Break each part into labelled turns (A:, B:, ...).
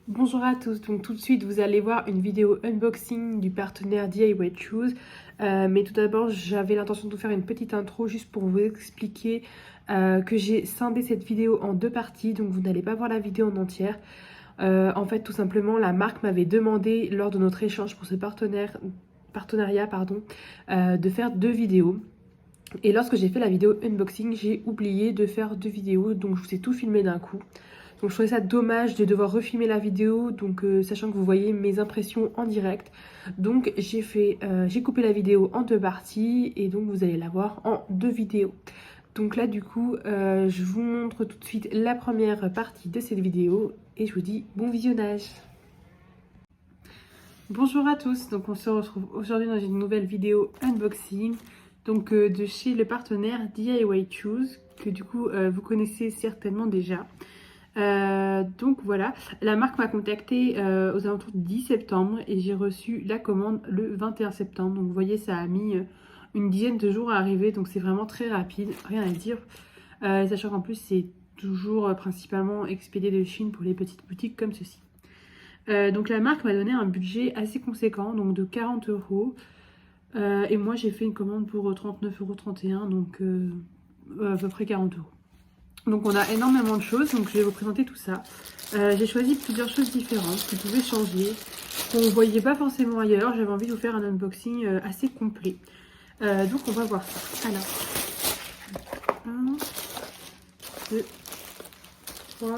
A: Bonjour à tous, donc tout de suite vous allez voir une vidéo unboxing du partenaire DIY Choose. Mais tout d'abord j'avais l'intention de vous faire une petite intro juste pour vous expliquer que j'ai scindé cette vidéo en deux parties, donc vous n'allez pas voir la vidéo en entière. En fait tout simplement la marque m'avait demandé lors de notre échange pour ce partenariat de faire deux vidéos. Et lorsque j'ai fait la vidéo unboxing, j'ai oublié de faire deux vidéos, donc je vous ai tout filmé d'un coup. Donc je trouvais ça dommage de devoir refilmer la vidéo, donc sachant que vous voyez mes impressions en direct. Donc j'ai coupé la vidéo en deux parties et donc vous allez la voir en deux vidéos. Donc là du coup, je vous montre tout de suite la première partie de cette vidéo et je vous dis bon visionnage. Bonjour à tous, donc on se retrouve aujourd'hui dans une nouvelle vidéo unboxing donc de chez le partenaire DIY Choose que du coup vous connaissez certainement déjà. Donc voilà, la marque m'a contacté aux alentours du 10 septembre et j'ai reçu la commande le 21 septembre. Donc vous voyez, ça a mis une dizaine de jours à arriver, donc c'est vraiment très rapide, rien à dire. Sachant qu'en plus c'est toujours principalement expédié de Chine pour les petites boutiques comme ceci. Donc la marque m'a donné un budget assez conséquent, donc de 40 euros. Et moi j'ai fait une commande pour 39,31 €, donc à peu près 40 euros. Donc on a énormément de choses, donc je vais vous présenter tout ça. J'ai choisi plusieurs choses différentes qui pouvaient changer, qu'on ne voyait pas forcément ailleurs. J'avais envie de vous faire un unboxing assez complet. Donc on va voir ça. Alors, 1, 2, 3,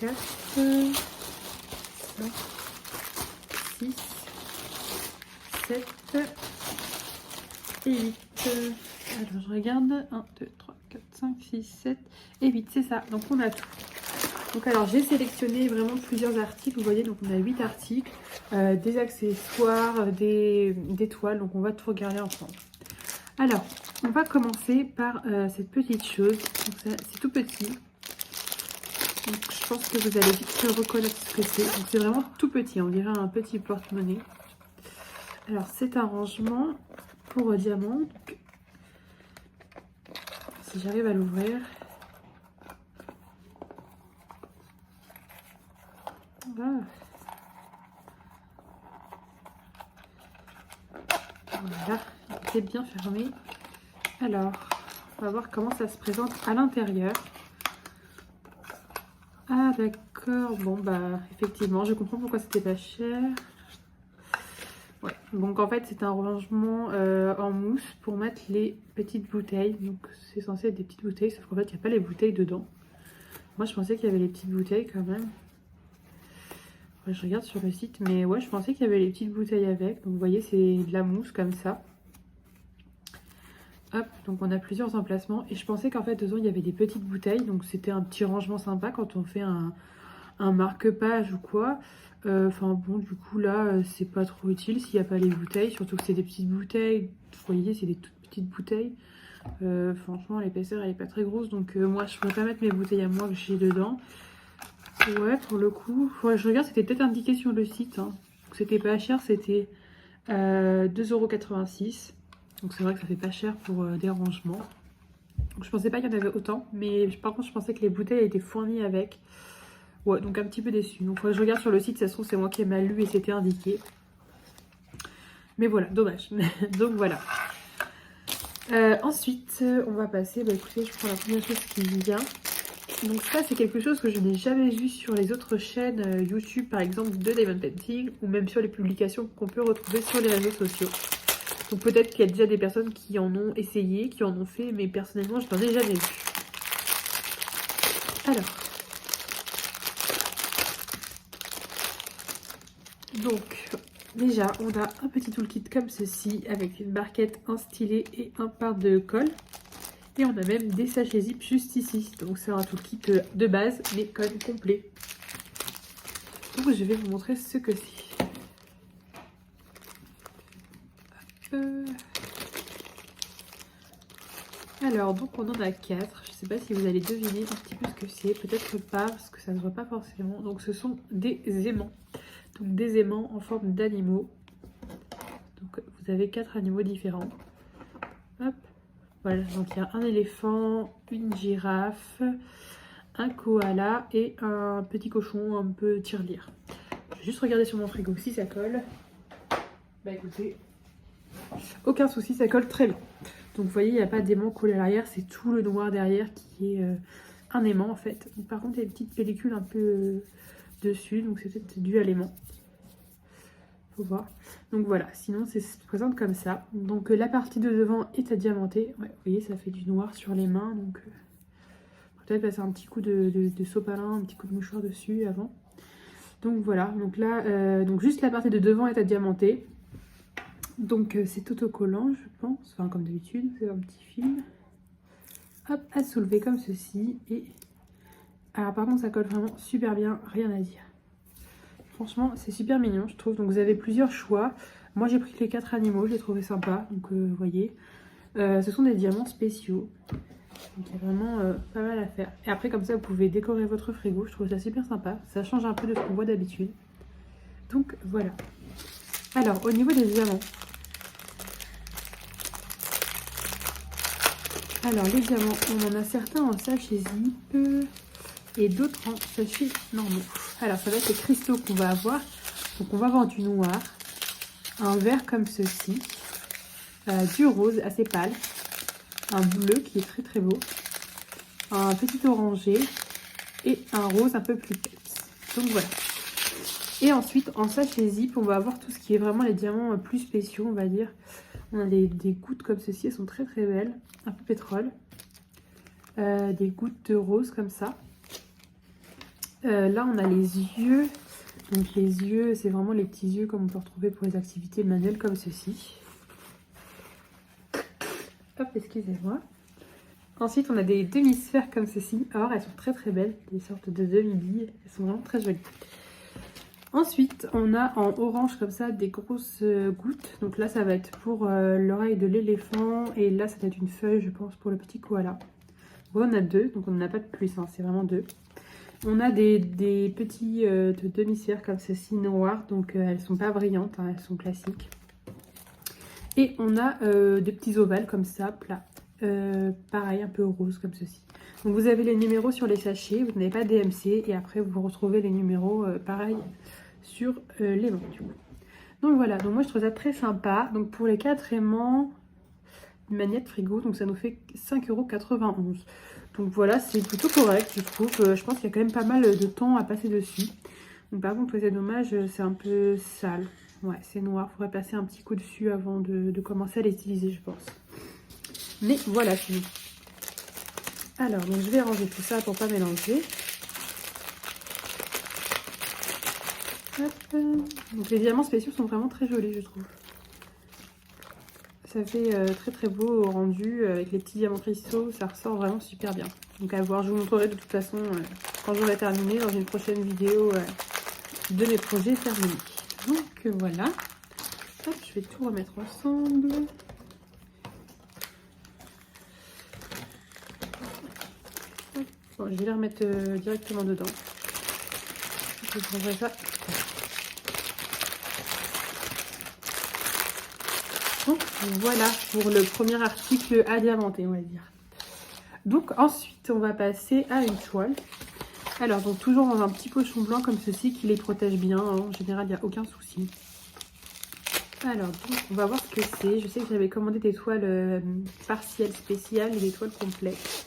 A: 4, 5, 6, 7 et 8. Alors je regarde, 1, 2, 3, 4, 5, 6, 7 et 8, c'est ça, donc on a tout. Donc alors j'ai sélectionné vraiment plusieurs articles, vous voyez, donc on a 8 articles, des accessoires, des toiles, donc on va tout regarder ensemble. Alors, on va commencer par cette petite chose, c'est tout petit. Donc je pense que vous allez vite reconnaître ce que c'est, donc c'est vraiment tout petit, on dirait un petit porte-monnaie. Alors c'est un rangement pour diamants, donc si j'arrive à l'ouvrir. Voilà, c'est bien fermé. Alors, on va voir comment ça se présente à l'intérieur. Ah d'accord, bon bah effectivement, je comprends pourquoi c'était pas cher. Ouais, donc en fait c'est un rangement en mousse pour mettre les petites bouteilles. Donc c'est censé être des petites bouteilles, sauf qu'en fait il n'y a pas les bouteilles dedans. Moi je pensais qu'il y avait les petites bouteilles quand même. Ouais, je regarde sur le site, mais ouais je pensais qu'il y avait les petites bouteilles avec. Donc vous voyez c'est de la mousse comme ça. Hop, donc on a plusieurs emplacements et je pensais qu'en fait dedans il y avait des petites bouteilles, donc c'était un petit rangement sympa quand on fait un marque-page ou quoi. Enfin bon, du coup là c'est pas trop utile s'il n'y a pas les bouteilles, surtout que c'est des petites bouteilles, vous voyez c'est des toutes petites bouteilles. Franchement l'épaisseur elle est pas très grosse, donc moi je pourrais pas mettre mes bouteilles à moi que j'ai dedans. Ouais, pour le coup, ouais, je regarde, c'était peut-être indiqué sur le site, hein. C'était pas cher, c'était 2,86 €. Donc c'est vrai que ça fait pas cher pour des rangements. Donc je pensais pas qu'il y en avait autant, mais par contre je pensais que les bouteilles étaient fournies avec. Ouais, donc un petit peu déçue. Donc je regarde sur le site, ça se trouve c'est moi qui ai mal lu et c'était indiqué. Mais voilà, dommage. Donc voilà. Ensuite, on va passer, bah écoutez, je prends la première chose qui vient. Donc ça c'est quelque chose que je n'ai jamais vu sur les autres chaînes YouTube, par exemple de Diamond Painting, ou même sur les publications qu'on peut retrouver sur les réseaux sociaux. Donc peut-être qu'il y a déjà des personnes qui en ont essayé, qui en ont fait, mais personnellement je n'en ai jamais vu. Alors, donc déjà on a un petit toolkit comme ceci avec une barquette, un stylet et un pain de colle. Et on a même des sachets zip juste ici. Donc c'est un toolkit de base mais quand même complet. Donc je vais vous montrer ce que c'est. Alors donc on en a 4. Je ne sais pas si vous allez deviner un petit peu ce que c'est. Peut-être pas parce que ça ne se voit pas forcément. Donc ce sont des aimants. Donc des aimants en forme d'animaux. Donc vous avez 4 animaux différents. Hop. Voilà, donc il y a un éléphant, une girafe, un koala et un petit cochon un peu tirelire. Je vais juste regarder sur mon frigo si ça colle. Bah écoutez, aucun souci, ça colle très bien. Donc vous voyez, il n'y a pas d'aimant collé à l'arrière, c'est tout le noir derrière qui est un aimant en fait. Donc, par contre, il y a une petite pellicule un peu dessus, donc c'est peut-être dû à l'aimant. Faut voir. Donc voilà, sinon ça se présente comme ça. Donc la partie de devant est à diamanter. Ouais, vous voyez, ça fait du noir sur les mains, donc peut-être passer un petit coup de sopalin, un petit coup de mouchoir dessus avant. Donc voilà, donc là, donc juste la partie de devant est à diamanter. Donc c'est autocollant, je pense, enfin comme d'habitude, c'est un petit film. Hop, à soulever comme ceci. Et alors par contre ça colle vraiment super bien, rien à dire. Franchement c'est super mignon je trouve. Donc vous avez plusieurs choix. Moi j'ai pris les 4 animaux, j'ai trouvé sympa. Donc vous voyez, ce sont des diamants spéciaux. Donc il y a vraiment pas mal à faire. Et après comme ça vous pouvez décorer votre frigo, je trouve ça super sympa. Ça change un peu de ce qu'on voit d'habitude. Donc voilà. Alors au niveau des diamants. Alors les diamants, on en a certains en sachet zip et d'autres en sachet normaux. Alors ça va être les cristaux qu'on va avoir. Donc on va avoir du noir, un vert comme ceci, du rose assez pâle, un bleu qui est très très beau, un petit orangé et un rose un peu plus peps. Donc voilà. Et ensuite en sachet zip, on va avoir tout ce qui est vraiment les diamants plus spéciaux, on va dire. On a des gouttes comme ceci, elles sont très très belles, un peu pétrole. Des gouttes de rose comme ça. Là on a les yeux. Donc les yeux, c'est vraiment les petits yeux comme on peut retrouver pour les activités manuelles comme ceci. Hop, excusez-moi. Ensuite on a des demi-sphères comme ceci. Or elles sont très très belles, des sortes de demi-billes. Elles sont vraiment très jolies. Ensuite on a en orange comme ça des grosses gouttes. Donc là ça va être pour l'oreille de l'éléphant. Et là ça va être une feuille je pense pour le petit koala. On a 2, donc on n'en a pas de plus, hein, c'est vraiment 2. On a des petits de demi-sphères comme ceci noirs, donc elles sont pas brillantes, hein, elles sont classiques. Et on a des petits ovales comme ça, plats, pareil, un peu rose comme ceci. Donc vous avez les numéros sur les sachets, vous n'avez pas DMC, et après vous retrouvez les numéros pareil sur l'aimant du coup. Donc voilà, donc moi je trouve ça très sympa. Donc pour les 4 aimants, une magnette frigo, donc ça nous fait 5,91 €. Donc voilà, c'est plutôt correct, je trouve. Je pense qu'il y a quand même pas mal de temps à passer dessus. Donc par contre, c'est dommage, c'est un peu sale. Ouais, c'est noir, il faudrait passer un petit coup dessus avant de commencer à les utiliser, je pense. Mais voilà, c'est bon. Alors, donc je vais ranger tout ça pour pas mélanger. Hop. Donc les diamants spéciaux sont vraiment très jolis, je trouve. Ça fait très très beau au rendu avec les petits diamants cristaux, ça ressort vraiment super bien. Donc à voir, je vous montrerai de toute façon quand j'aurai terminé dans une prochaine vidéo de mes projets terminés. Donc voilà, hop, je vais tout remettre ensemble. Hop. Bon, je vais les remettre directement dedans. Je prendrai ça. Donc voilà pour le premier article à diamanter, on va dire. Donc ensuite on va passer à une toile. Alors donc toujours dans un petit pochon blanc comme ceci qui les protège bien, hein. En général il n'y a aucun souci. Alors donc on va voir ce que c'est. Je sais que j'avais commandé des toiles partielles spéciales et des toiles complètes.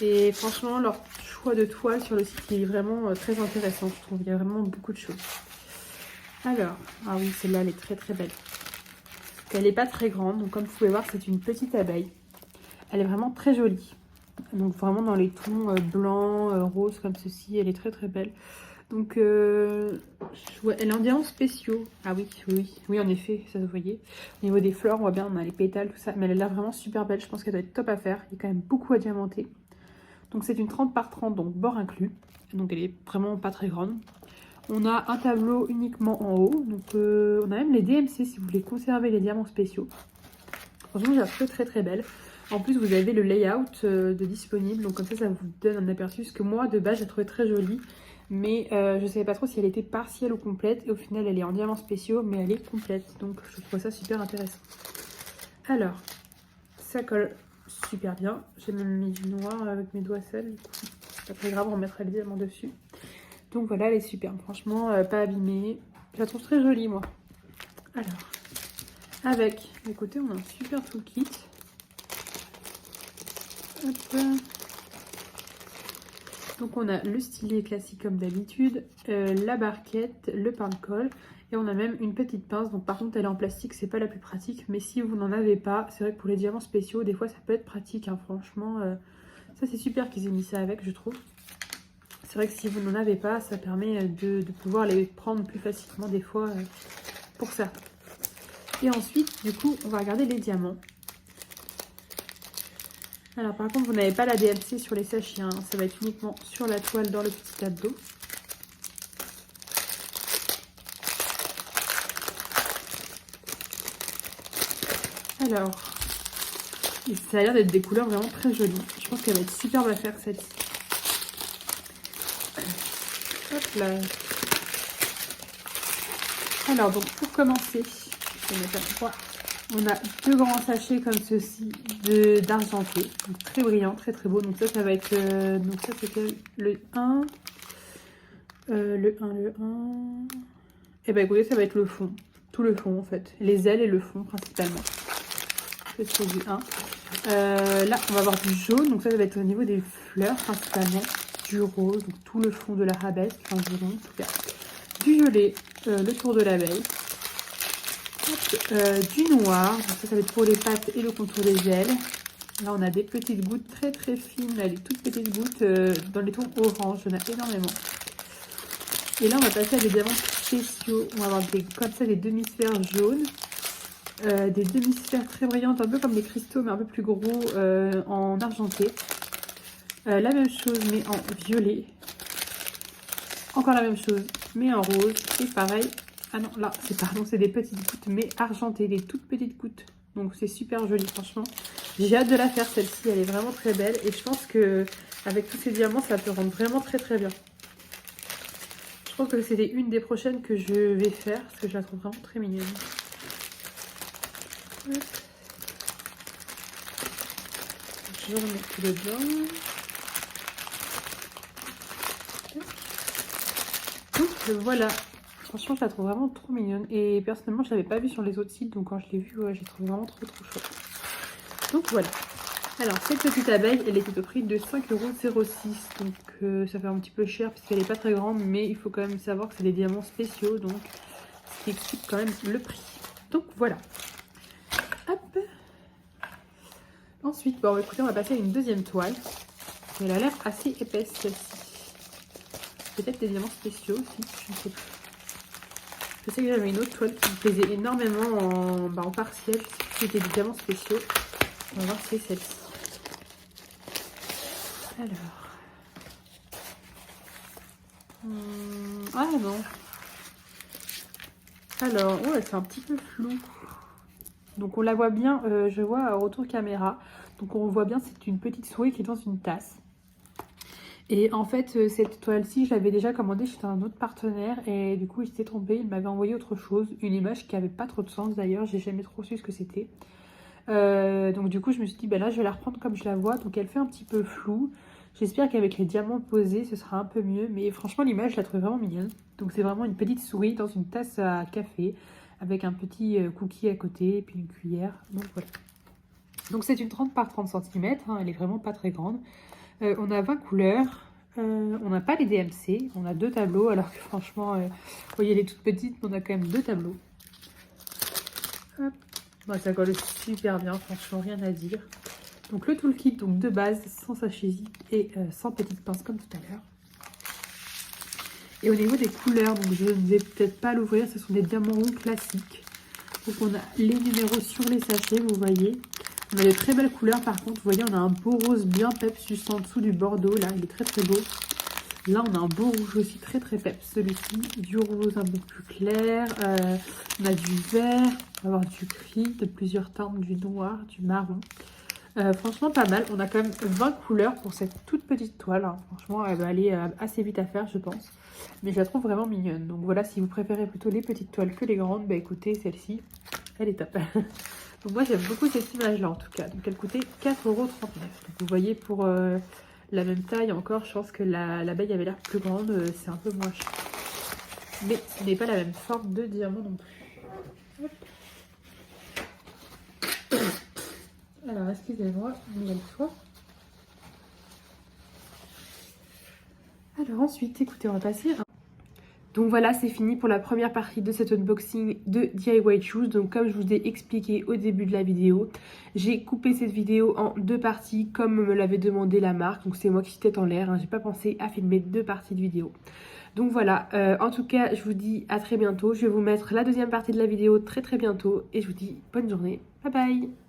A: Et franchement leur choix de toile sur le site est vraiment très intéressant, je trouve. Il y a vraiment beaucoup de choses. Alors, ah oui celle-là elle est très très belle. Elle n'est pas très grande, donc comme vous pouvez voir c'est une petite abeille. Elle est vraiment très jolie. Donc vraiment dans les tons blancs, roses comme ceci, elle est très très belle. Donc ouais, elle est en diamants spéciaux. Ah oui, oui en effet, ça vous voyez. Au niveau des fleurs, on voit bien, on a les pétales, tout ça. Mais elle a l'air vraiment super belle, je pense qu'elle doit être top à faire. Il y a quand même beaucoup à diamanter. Donc c'est une 30 par 30, donc bord inclus. Donc elle est vraiment pas très grande. On a un tableau uniquement en haut. Donc on a même les DMC si vous voulez conserver les diamants spéciaux. Franchement, je la trouve très très belle. En plus, vous avez le layout de disponible. Donc comme ça vous donne un aperçu. Parce que moi, de base, je la trouvais très jolie. Mais je ne savais pas trop si elle était partielle ou complète. Et au final, elle est en diamants spéciaux, mais elle est complète. Donc je trouve ça super intéressant. Alors, ça colle super bien. J'ai même mis du noir avec mes doigts seuls. c'est pas très grave, on mettra les diamants dessus. Donc voilà, elle est superbe, franchement, pas abîmée. Je la trouve très jolie, moi. Alors, avec, écoutez, on a un super toolkit. Hop. Donc on a le stylet classique comme d'habitude, la barquette, le pain de colle et on a même une petite pince. Donc par contre elle est en plastique, c'est pas la plus pratique, mais si vous n'en avez pas, c'est vrai que pour les diamants spéciaux, des fois ça peut être pratique, hein, franchement. Ça c'est super qu'ils aient mis ça avec, je trouve. C'est vrai que si vous n'en avez pas, ça permet de pouvoir les prendre plus facilement des fois pour certains. Et ensuite, du coup, on va regarder les diamants. Alors par contre, vous n'avez pas la DMC sur les sachets, hein. Ça va être uniquement sur la toile dans le petit tableau. Alors, ça a l'air d'être des couleurs vraiment très jolies. Je pense qu'elle va être superbe à faire celle-ci. Hop là. Alors donc pour commencer, je vais mettre à 3. On a 2 grands sachets comme ceci d'argenté, très brillant, très très beau. Donc ça va être, donc ça c'était le 1, le 1. Et ben écoutez, ça va être le fond, tout le fond en fait, les ailes et le fond principalement. C'est du 1. Là on va avoir du jaune, donc ça va être au niveau des fleurs principalement, du rose, donc tout le fond de l'arabesque, enfin du rond en tout cas, du violet, le tour de l'abeille. Du noir, donc ça va être pour les pattes et le contour des ailes. Là on a des petites gouttes très très fines, là, les toutes petites gouttes dans les tons orange, il y en a énormément. Et là on va passer à des diamants spéciaux, on va avoir comme ça des demi-sphères jaunes, des demi-sphères très brillantes, un peu comme les cristaux mais un peu plus gros en argenté. La même chose mais en violet, encore la même chose mais en rose, et pareil. Ah non, là, c'est des petites gouttes, mais argentées, des toutes petites gouttes. Donc c'est super joli, franchement. J'ai hâte de la faire, celle-ci, elle est vraiment très belle. Et je pense que avec tous ces diamants, ça peut rendre vraiment très très bien. Je pense que c'était une des prochaines que je vais faire, parce que je la trouve vraiment très mignonne. Je remets tout dedans. Donc voilà. Franchement, je la trouve vraiment trop mignonne. Et personnellement, je ne l'avais pas vue sur les autres sites. Donc quand je l'ai vue, ouais, j'ai trouvé vraiment trop trop chouette. Donc voilà. Alors, cette petite abeille, elle était au prix de 5,06 €. Donc ça fait un petit peu cher puisqu'elle n'est pas très grande. Mais il faut quand même savoir que c'est des diamants spéciaux. Donc ce qui explique quand même le prix. Donc voilà. Hop. Ensuite, bon écoutez, on va passer à une deuxième toile. Elle a l'air assez épaisse celle-ci. Peut-être des diamants spéciaux aussi, je ne sais plus. Je sais que j'avais une autre toile qui me plaisait énormément en partiel. C'était des diamants spéciaux. On va voir si c'est celle-ci. Alors. Ah non. Alors, ouais, c'est un petit peu flou. Donc on la voit bien, je vois à retour caméra. Donc on voit bien, c'est une petite souris qui est dans une tasse. Et en fait, cette toile-ci, je l'avais déjà commandée chez un autre partenaire. Et du coup, il s'était trompé, il m'avait envoyé autre chose. Une image qui avait pas trop de sens d'ailleurs, j'ai jamais trop su ce que c'était. Donc du coup, je me suis dit, bah là, je vais la reprendre comme je la vois. Donc elle fait un petit peu floue. J'espère qu'avec les diamants posés, ce sera un peu mieux. Mais franchement, l'image, je la trouve vraiment mignonne. Donc c'est vraiment une petite souris dans une tasse à café. Avec un petit cookie à côté et puis une cuillère. Donc voilà. Donc c'est une 30 par 30 cm. Hein, elle est vraiment pas très grande. On a 20 couleurs. On n'a pas les DMC. On a 2 tableaux. Alors que franchement, vous voyez, elle est toute petite. Mais on a quand même 2 tableaux. Hop. Bon, ça colle super bien. Franchement, rien à dire. Donc le toolkit donc de base, sans sachet zip et sans petite pince comme tout à l'heure. Et au niveau des couleurs, donc je ne vais peut-être pas l'ouvrir. Ce sont des diamants ronds classiques. Donc on a les numéros sur les sachets, vous voyez. On a de très belles couleurs par contre, vous voyez, on a un beau rose bien peps juste en dessous du bordeaux, là, il est très très beau. Là, on a un beau rouge aussi très très peps, celui-ci, du rose un peu plus clair, on a du vert, on va avoir du gris, de plusieurs teintes, du noir, du marron. Franchement, pas mal, on a quand même 20 couleurs pour cette toute petite toile, hein. Franchement, elle va aller assez vite à faire, je pense. Mais je la trouve vraiment mignonne, donc voilà, si vous préférez plutôt les petites toiles que les grandes, bah écoutez, celle-ci, elle est top. Donc moi j'aime beaucoup cette image là en tout cas. Donc elle coûtait 4,39 €. Donc vous voyez pour la même taille encore. Je pense que l'abeille avait l'air plus grande, c'est un peu moins cher. Mais ce n'est pas la même forme de diamant non plus. Hop. Alors, excusez-moi, une nouvelle fois. Alors ensuite, écoutez, on va passer. Donc voilà, c'est fini pour la première partie de cet unboxing de DIY Shoes. Donc comme je vous ai expliqué au début de la vidéo, j'ai coupé cette vidéo en 2 parties comme me l'avait demandé la marque. Donc c'est moi qui suis tête en l'air, hein. J'ai pas pensé à filmer 2 parties de vidéo. Donc voilà, en tout cas, je vous dis à très bientôt. Je vais vous mettre la deuxième partie de la vidéo très bientôt. Et je vous dis bonne journée. Bye bye.